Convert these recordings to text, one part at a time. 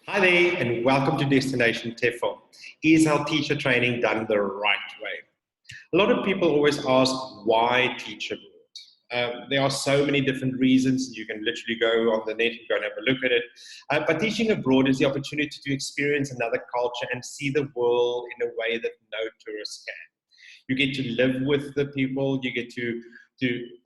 Hi there, and welcome to Destination TEFL, ESL Teacher Training done the right way. A lot of people always ask, why teach abroad? There are so many different reasons. You can literally go on the net and go and have a look at it. But teaching abroad is the opportunity to experience another culture and see the world in a way that no tourist can. You get to live with the people, you get to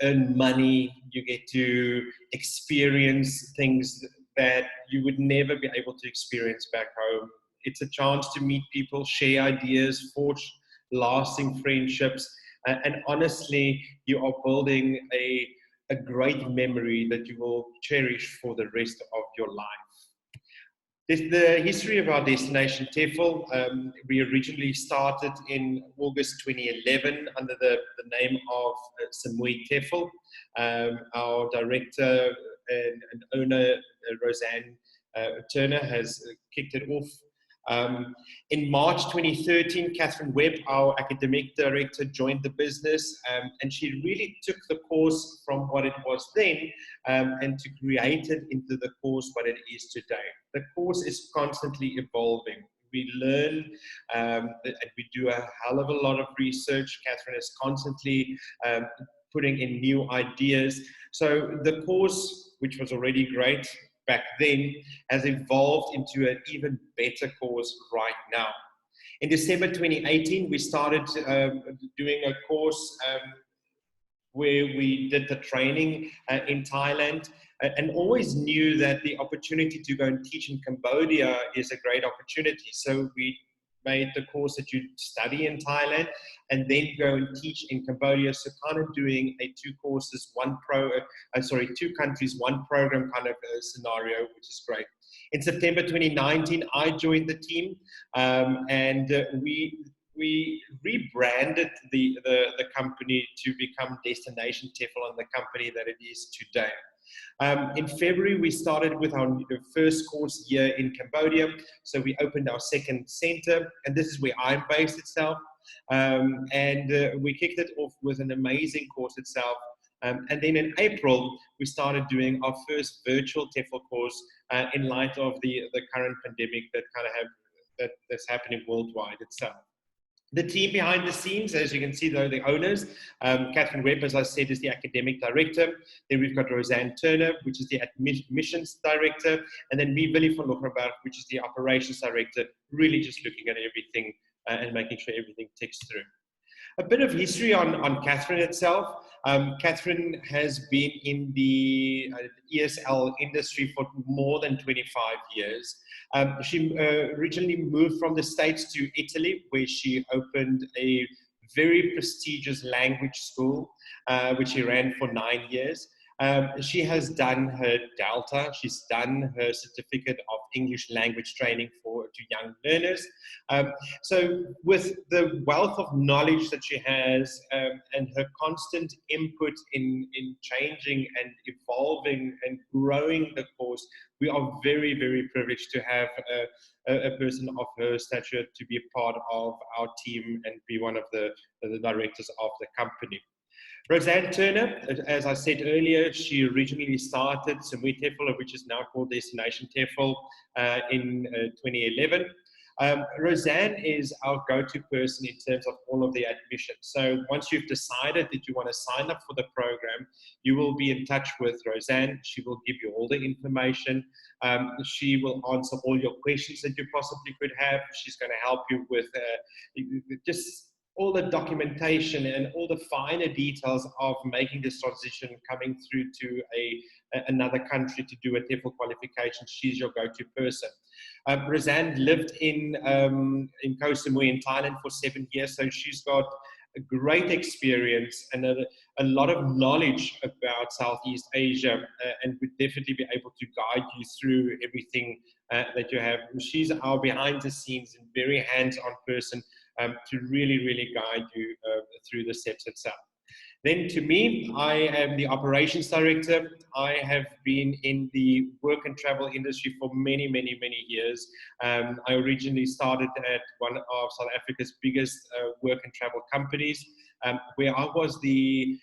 earn money, you get to experience things that you would never be able to experience back home. It's a chance to meet people, share ideas, forge lasting friendships, and honestly, you are building a great memory that you will cherish for the rest of your life. The history of our Destination TEFL, we originally started in August 2011 under the name of Samui TEFL. Our director and owner, Rosanna Turner, has kicked it off. In March 2013, Katherine Webb, our academic director, joined the business, and she really took the course from what it was then and to create it into the course what it is today. The course is constantly evolving. We learn and we do a hell of a lot of research. Katherine is constantly putting in new ideas. So the course, which was already great back then, has evolved into an even better course right now. In December 2018, we started doing a course where we did the training in Thailand, and always knew that the opportunity to go and teach in Cambodia is a great opportunity. So we made the course that you study in Thailand and then go and teach in Cambodia. So kind of doing a two countries, one program kind of scenario, which is great. In September 2019, I joined the team, and we rebranded the company to become Destination TEFL and the company that it is today. In February, we started with our first course here in Cambodia. So we opened our second center, and this is where I'm based itself. We kicked it off with an amazing course itself. And then in April, we started doing our first virtual TEFL course in light of the current pandemic that's happening worldwide itself. The team behind the scenes, as you can see, though, the owners, Katherine Webb, as I said, is the academic director. Then we've got Rosanna Turner, which is the admissions director. And then me, Willie van Lochrenberg, which is the operations director, really just looking at everything and making sure everything ticks through. A bit of history on Katherine itself. Katherine has been in the ESL industry for more than 25 years. She originally moved from the States to Italy, where she opened a very prestigious language school, which she ran for 9 years. She has done her DELTA. She's done her certificate of English language training to young learners. So with the wealth of knowledge that she has and her constant input in changing and evolving and growing the course, we are very, very privileged to have a person of her stature to be a part of our team and be one of the directors of the company. Rosanna Turner, as I said earlier, she originally started Samui TEFL, which is now called Destination TEFL, in 2011. Rosanna is our go-to person in terms of all of the admissions. So once you've decided that you want to sign up for the program, you will be in touch with Rosanna. She will give you all the information. She will answer all your questions that you possibly could have. She's going to help you with just all the documentation and all the finer details of making this transition, coming through to another country to do a TEFL qualification. She's your go-to person. Rosanna lived in Koh Samui in Thailand for 7 years, so she's got a great experience and a lot of knowledge about Southeast Asia, and would definitely be able to guide you through everything that you have. She's our behind the scenes and very hands-on person to really, really guide you through the steps itself. Then to me, I am the operations director. I have been in the work and travel industry for many, many, many years. I originally started at one of South Africa's biggest work and travel companies, where I was the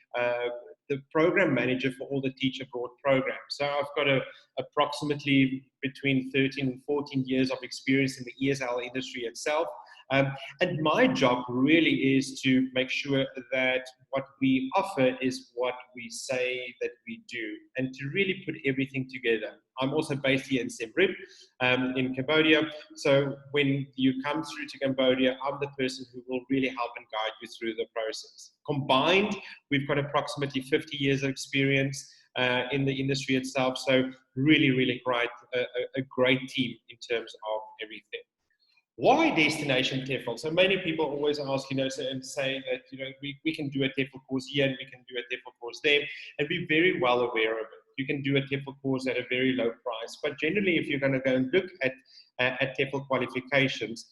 the program manager for all the teacher abroad programs. So I've got approximately between 13 and 14 years of experience in the ESL industry itself. And my job really is to make sure that what we offer is what we say that we do, and to really put everything together. I'm also based here in Siem Reap, in Cambodia. So when you come through to Cambodia, I'm the person who will really help and guide you through the process. Combined, we've got approximately 50 years of experience in the industry itself. So really, really a great team in terms of everything. Why destination TEFL? So many people always ask, and say that, we can do a TEFL course here and we can do a TEFL course there, and we're very well aware of it. You can do a TEFL course at a very low price, but generally, if you're going to go and look at TEFL qualifications,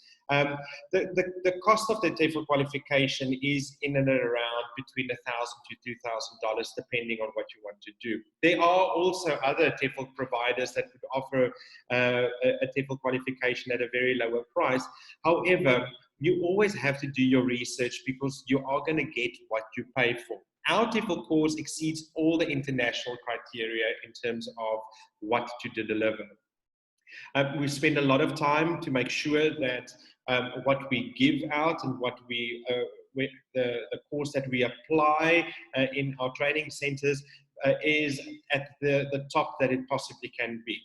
the cost of the TEFL qualification is in and around between $1,000 to $2,000, depending on what you want to do. There are also other TEFL providers that would offer a TEFL qualification at a very lower price. However, you always have to do your research, because you are going to get what you pay for. Our TEFL course exceeds all the international criteria in terms of what to deliver. We spend a lot of time to make sure that what we give out and what the course that we apply in our training centers is at the top that it possibly can be.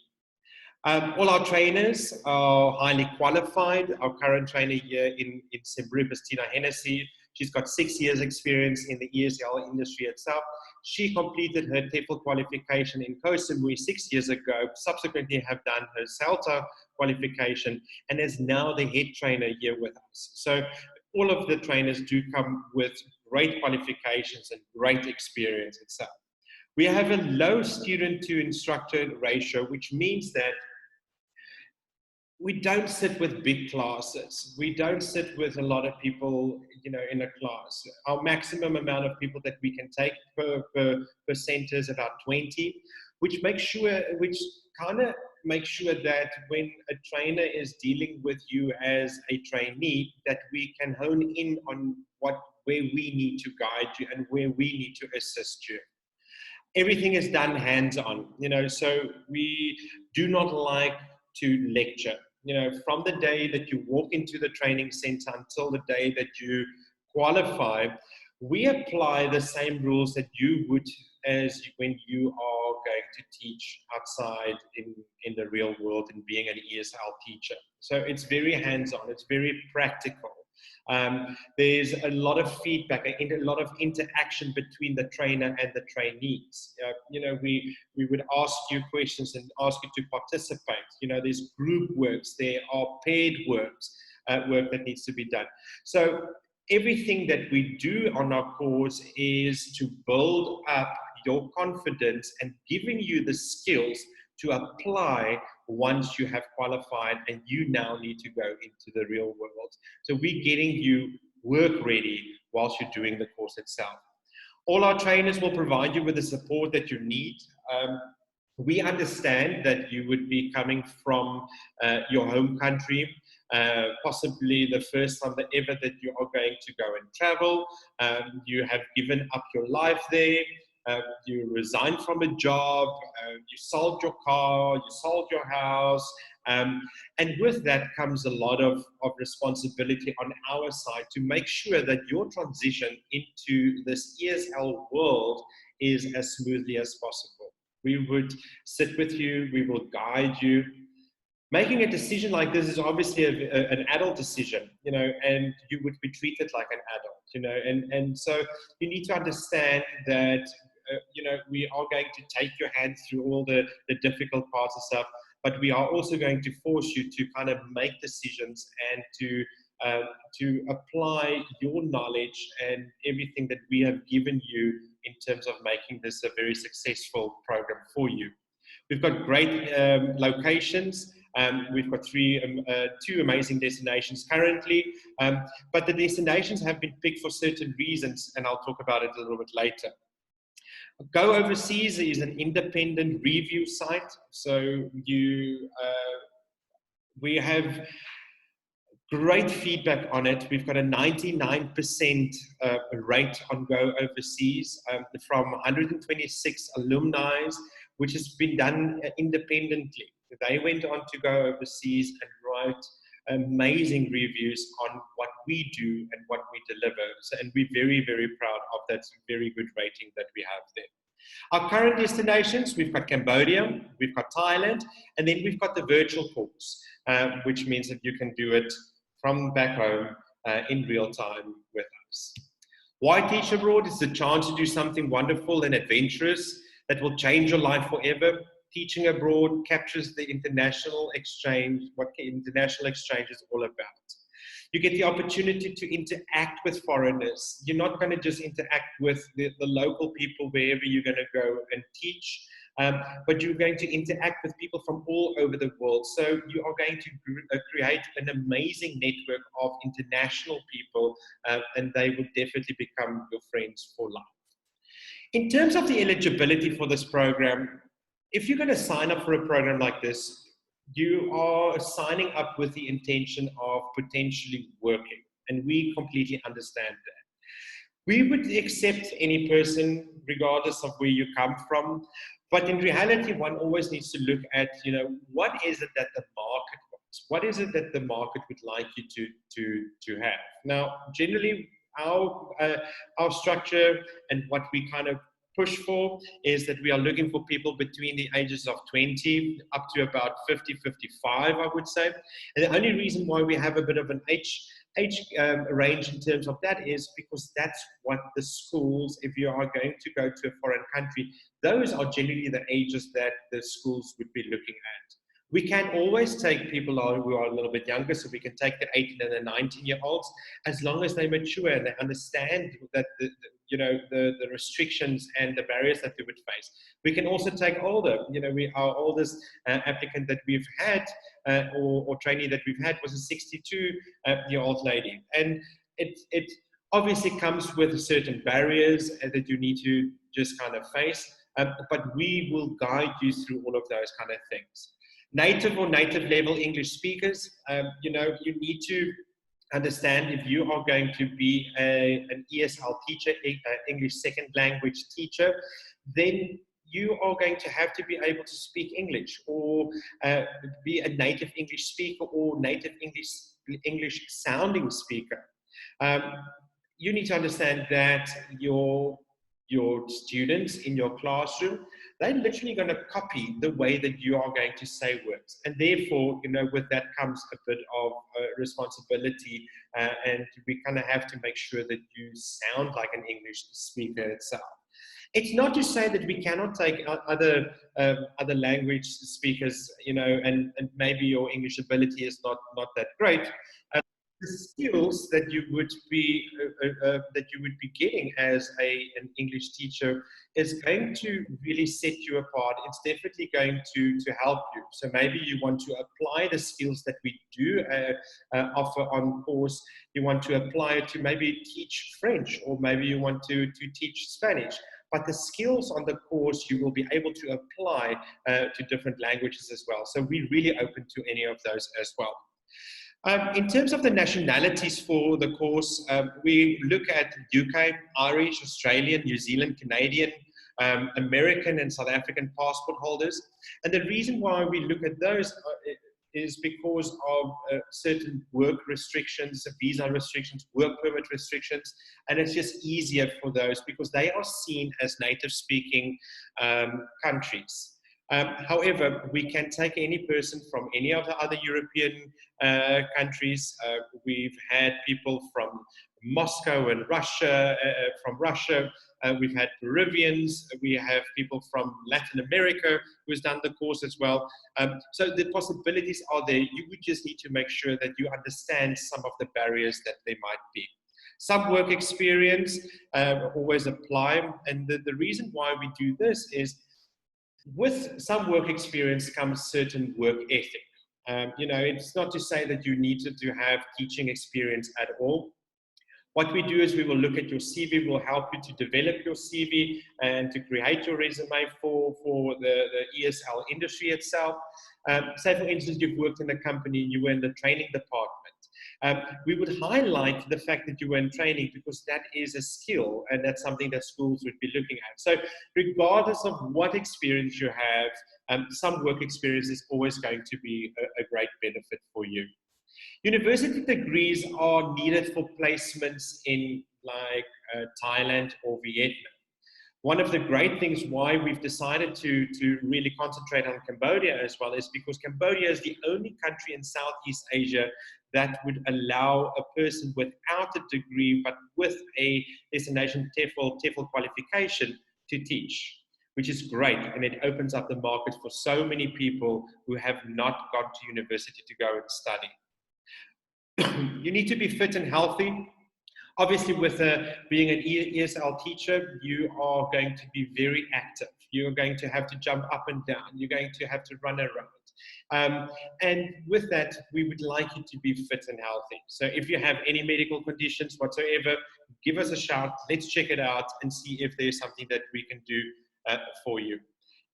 All our trainers are highly qualified. Our current trainer here in Siem Reap is Tina Hennessy. She's got 6 years experience in the ESL industry itself. She completed her TEFL qualification in Koh Samui 6 years ago, subsequently have done her CELTA qualification, and is now the head trainer here with us. So all of the trainers do come with great qualifications and great experience itself. We have a low student to instructor ratio, which means that we don't sit with big classes. We don't sit with a lot of people, in a class. Our maximum amount of people that we can take per center is about 20, which kind of makes sure that when a trainer is dealing with you as a trainee, that we can hone in on where we need to guide you and where we need to assist you. Everything is done hands-on, so we do not like to lecture. From the day that you walk into the training center until the day that you qualify, we apply the same rules that you would as when you are going to teach outside in the real world and being an ESL teacher. So it's very hands-on, it's very practical. There's a lot of feedback, a lot of interaction between the trainer and the trainees. We would ask you questions and ask you to participate. There's group works, there are paired works, work that needs to be done. So everything that we do on our course is to build up your confidence and giving you the skills to apply once you have qualified and you now need to go into the real world. So we're getting you work ready whilst you're doing the course itself. All our trainers will provide you with the support that you need. We understand that you would be coming from your home country, possibly the first time ever that you are going to go and travel. You have given up your life there. You resigned from a job, you sold your car, you sold your house, and with that comes a lot of responsibility on our side to make sure that your transition into this ESL world is as smoothly as possible. We would sit with you, we will guide you. Making a decision like this is obviously an adult decision, and you would be treated like an adult, and so you need to understand that we are going to take your hand through all the difficult parts and stuff, but we are also going to force you to kind of make decisions and to apply your knowledge and everything that we have given you in terms of making this a very successful program for you. We've got great locations. We've got two amazing destinations currently, but the destinations have been picked for certain reasons, and I'll talk about it a little bit later. Go Overseas is an independent review site. So we have Great feedback on it. We've got a 99% rate on go overseas from 126 alumni, which has been done independently. They went on to go overseas and write amazing reviews on what we do and what we deliver. So, and we're very, very proud of that very good rating that we have there. Our current destinations, we've got Cambodia, we've got Thailand, and then we've got the virtual course, which means that you can do it from back home in real time with us. Why teach abroad? It's the chance to do something wonderful and adventurous that will change your life forever. Teaching abroad captures the international exchange, what international exchange is all about. You get the opportunity to interact with foreigners. You're not going to just interact with the local people wherever you're going to go and teach, but you're going to interact with people from all over the world. So you are going to create an amazing network of international people, and they will definitely become your friends for life. In terms of the eligibility for this program, if you're going to sign up for a program like this, you are signing up with the intention of potentially working, and we completely understand that. We would accept any person regardless of where you come from, but in reality, one always needs to look at, what is it that the market wants? What is it that the market would like you to have? Now, generally, our structure and what we kind of push for is that we are looking for people between the ages of 20 up to about 50, 55, I would say. And the only reason why we have a bit of an age range in terms of that is because that's what the schools, if you are going to go to a foreign country, those are generally the ages that the schools would be looking at. We can always take people who are a little bit younger, so we can take the 18 and the 19-year-olds, as long as they mature and they understand that the restrictions and the barriers that they would face. We can also take older. Our oldest applicant that we've had or trainee that we've had was a 62-year-old lady, and it obviously comes with certain barriers that you need to just kind of face, but we will guide you through all of those kind of things. Native or native level English speakers, you need to understand if you are going to be an ESL teacher, English second language teacher, then you are going to have to be able to speak English or be a native English speaker or native English sounding speaker. You need to understand that your students in your classroom, they're literally going to copy the way that you are going to say words. And therefore, with that comes a bit of responsibility, and we kind of have to make sure that you sound like an English speaker itself. It's not to say that we cannot take other language speakers, and maybe your English ability is not that great. The skills that you would be getting as an English teacher is going to really set you apart. It's definitely going to help you. So maybe you want to apply the skills that we do offer on course. You want to apply it to maybe teach French, or maybe you want to teach Spanish. But the skills on the course you will be able to apply to different languages as well. So we're really open to any of those as well. In terms of the nationalities for the course, we look at UK, Irish, Australian, New Zealand, Canadian, American and South African passport holders. And the reason why we look at those is because of certain work restrictions, visa restrictions, work permit restrictions, and it's just easier for those because they are seen as native speaking countries. However, we can take any person from any of the other European countries. We've had people from Moscow and Russia, we've had Peruvians, we have people from Latin America who's done the course as well. So the possibilities are there. You would just need to make sure that you understand some of the barriers that there might be. Some work experience always apply, and the reason why we do this is with some work experience comes certain work ethic. It's not to say that you need to have teaching experience at all. What we do is we will look at your CV, we'll help you to develop your CV and to create your resume for the ESL industry itself. Say, for instance, you've worked in a company, you were in the training department. We would highlight the fact that you were in training because that is a skill and that's something that schools would be looking at. So regardless of what experience you have, some work experience is always going to be a great benefit for you. University degrees are needed for placements in like Thailand or Vietnam. One of the great things why we've decided to really concentrate on Cambodia as well is because Cambodia is the only country in Southeast Asia that would allow a person without a degree but with a destination TEFL qualification to teach, which is great, and it opens up the market for so many people who have not gone to university to go and study. You need to be fit and healthy. Obviously, with being an ESL teacher, you are going to be very active. You're going to have to jump up and down. You're going to have to run around. And with that, we would like you to be fit and healthy. So if you have any medical conditions whatsoever, give us a shout. Let's check it out and see if there's something that we can do for you.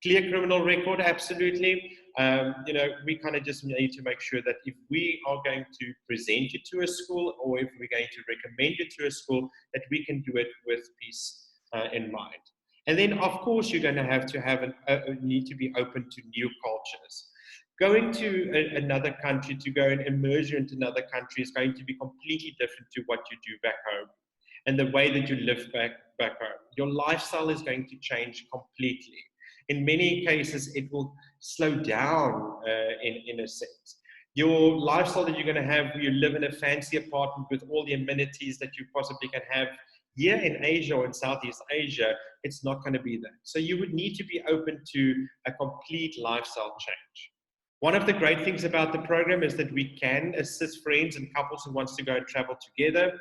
Clear criminal record, absolutely. We kind of just need to make sure that if we are going to present you to a school or if we're going to recommend you to a school, that we can do it with peace in mind. And then, of course, you're going to have need to be open to new cultures. Going to another country, to go and immerse you into another country is going to be completely different to what you do back home. And the way that you live back home. Your lifestyle is going to change completely. In many cases, it will slow down in a sense. Your lifestyle that you're going to have, you live in a fancy apartment with all the amenities that you possibly can have here in Asia or in Southeast Asia, it's not going to be that. So you would need to be open to a complete lifestyle change. One of the great things about the program is that we can assist friends and couples who wants to go and travel together.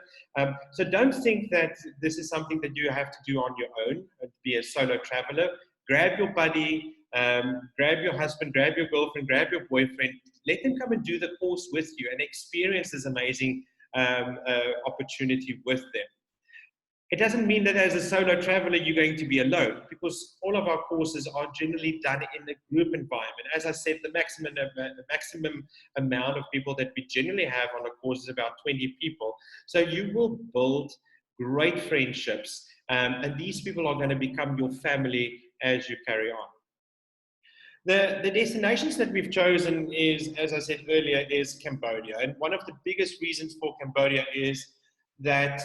So don't think that this is something that you have to do on your own, be a solo traveler. Grab your buddy, grab your husband, grab your girlfriend, grab your boyfriend, let them come and do the course with you and experience this amazing opportunity with them. It doesn't mean that as a solo traveler, you're going to be alone because all of our courses are generally done in a group environment. As I said, the maximum amount of people that we generally have on a course is about 20 people. So you will build great friendships and these people are going to become your family as you carry on. The destinations that we've chosen is, as I said earlier, is Cambodia. And one of the biggest reasons for Cambodia is that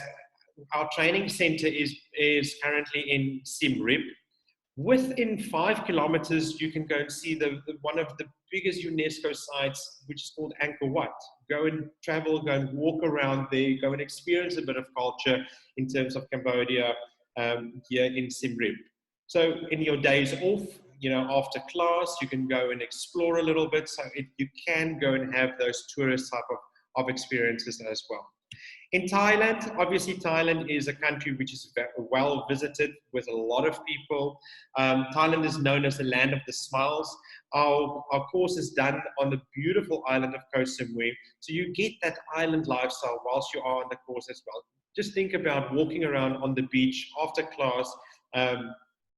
our training center is currently in Siem Reap. Within 5 kilometers, you can go and see one of the biggest UNESCO sites, which is called Angkor Wat. Go and travel, go and walk around there, go and experience a bit of culture in terms of Cambodia here in Siem Reap. So in your days off, after class, you can go and explore a little bit. So you can go and have those tourist type of experiences as well. In Thailand, obviously Thailand is a country which is well visited with a lot of people. Thailand is known as the land of the smiles. Our course is done on the beautiful island of Koh Samui. So you get that island lifestyle whilst you are on the course as well. Just think about walking around on the beach after class,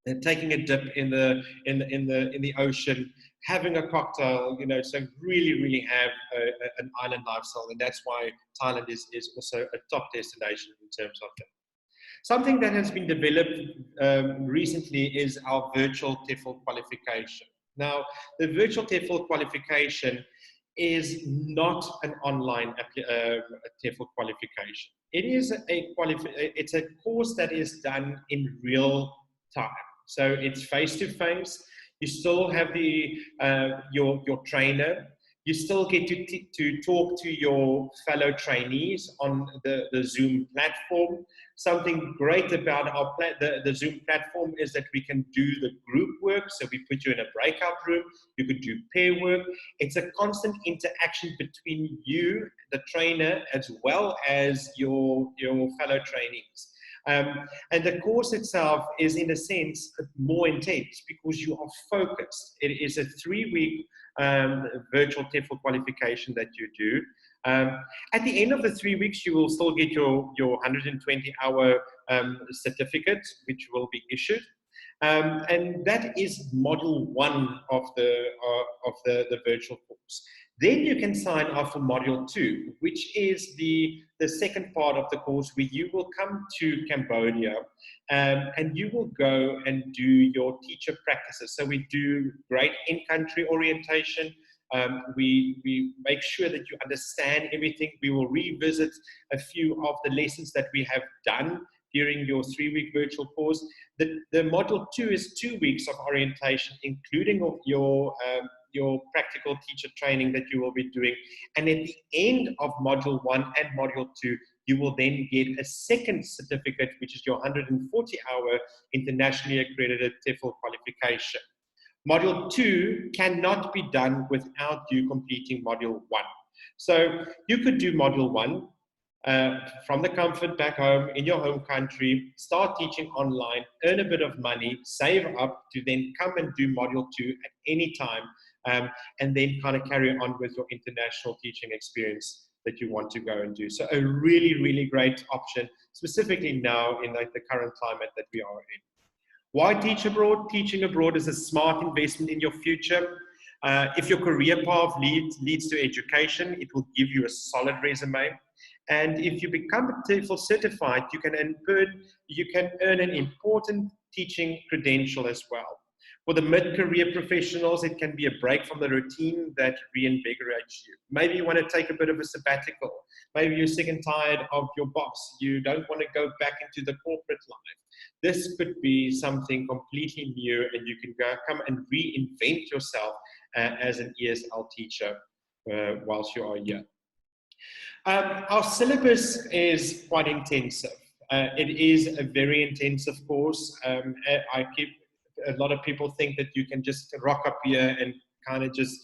and taking a dip in the ocean, having a cocktail, so really have an island lifestyle, and that's why Thailand is also a top destination in terms of that. Something that has been developed recently is our virtual TEFL qualification. Now, the virtual TEFL qualification is not an online TEFL qualification. It is it's a course that is done in real time. So it's face-to-face. You still have your trainer. You still get to talk to your fellow trainees on the Zoom platform. Something great about the Zoom platform is that we can do the group work. So we put you in a breakout room. You could do pair work. It's a constant interaction between you, the trainer, as well as your fellow trainees. And the course itself is, in a sense, more intense because you are focused. It is a 3-week virtual TEFL qualification that you do. At the end of the 3 weeks, you will still get your 120-hour certificate, which will be issued. And that is module 1 of the virtual course. Then you can sign off for Module 2, which is the second part of the course where you will come to Cambodia and you will go and do your teacher practices. So we do great in-country orientation. We make sure that you understand everything. We will revisit a few of the lessons that we have done during your 3-week virtual course. The Module 2 is 2 weeks of orientation, including of your practical teacher training that you will be doing. And at the end of Module 1 and Module 2, you will then get a second certificate, which is your 140-hour internationally accredited TEFL qualification. Module 2 cannot be done without you completing Module 1. So you could do Module 1 from the comfort back home in your home country, start teaching online, earn a bit of money, save up to then come and do Module 2 at any time, and then kind of carry on with your international teaching experience that you want to go and do. So a really, really great option, specifically now in the current climate that we are in. Why teach abroad? Teaching abroad is a smart investment in your future. If your career path leads to education, it will give you a solid resume. And if you become TEFL certified, you can earn an important teaching credential as well. For the mid-career professionals, it can be a break from the routine that reinvigorates you. Maybe you want to take a bit of a sabbatical. Maybe you're sick and tired of your boss. You don't want to go back into the corporate life. This could be something completely new, and you can come and reinvent yourself as an ESL teacher whilst you are here. Our syllabus is quite intensive. It is a very intensive course. A lot of people think that you can just rock up here and kind of just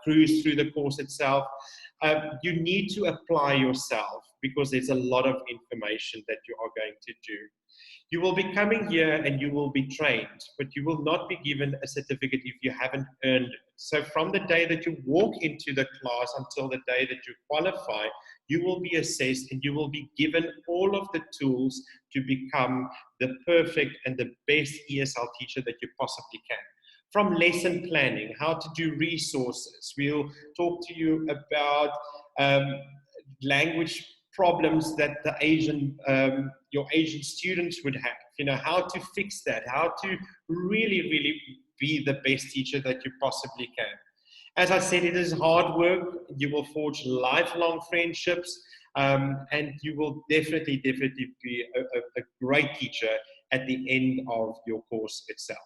cruise through the course itself. You need to apply yourself because there's a lot of information that you are going to do. You will be coming here and you will be trained, but you will not be given a certificate if you haven't earned it. So from the day that you walk into the class until the day that you qualify, you will be assessed and you will be given all of the tools to become the perfect and the best ESL teacher that you possibly can. From lesson planning, how to do resources. We'll talk to you about language problems that your Asian students would have, how to fix that, how to really, really be the best teacher that you possibly can. As I said, it is hard work. You will forge lifelong friendships, and you will definitely be a great teacher at the end of your course itself.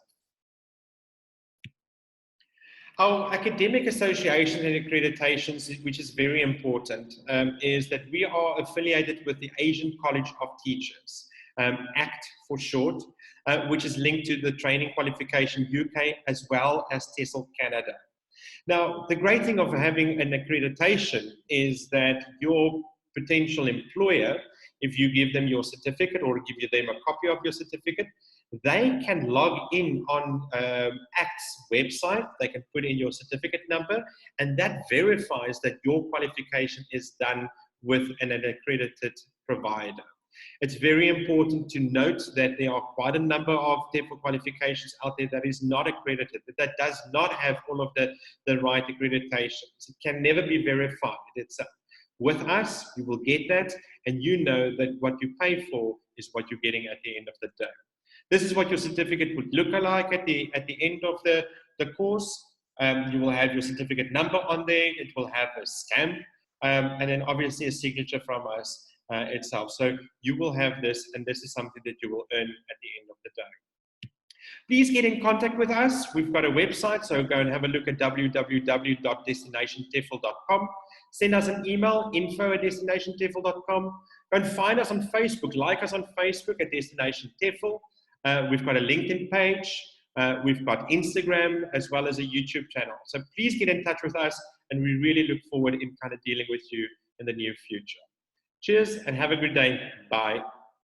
Our academic associations and accreditations, which is very important, is that we are affiliated with the Asian College of Teachers, ACT for short, which is linked to the Training Qualification UK as well as TEFL Canada. Now, the great thing of having an accreditation is that your potential employer, if you give them your certificate or give them a copy of your certificate, they can log in on ACT's website. They can put in your certificate number, and that verifies that your qualification is done with an accredited provider. It's very important to note that there are quite a number of TEFL qualifications out there that is not accredited, that does not have all of the right accreditations. It can never be verified. With us, you will get that, and you know that what you pay for is what you're getting at the end of the day. This is what your certificate would look like at the end of the course. You will have your certificate number on there. It will have a stamp, and then obviously a signature from us itself. So you will have this, and this is something that you will earn at the end of the day. Please get in contact with us. We've got a website, so go and have a look at www.destinationtefl.com. Send us an email, info@destinationtefl.com. Go and find us on Facebook. Like us on Facebook at Destination TEFL. We've got a LinkedIn page. We've got Instagram as well as a YouTube channel. So please get in touch with us, and we really look forward in kind of dealing with you in the near future. Cheers and have a good day. Bye.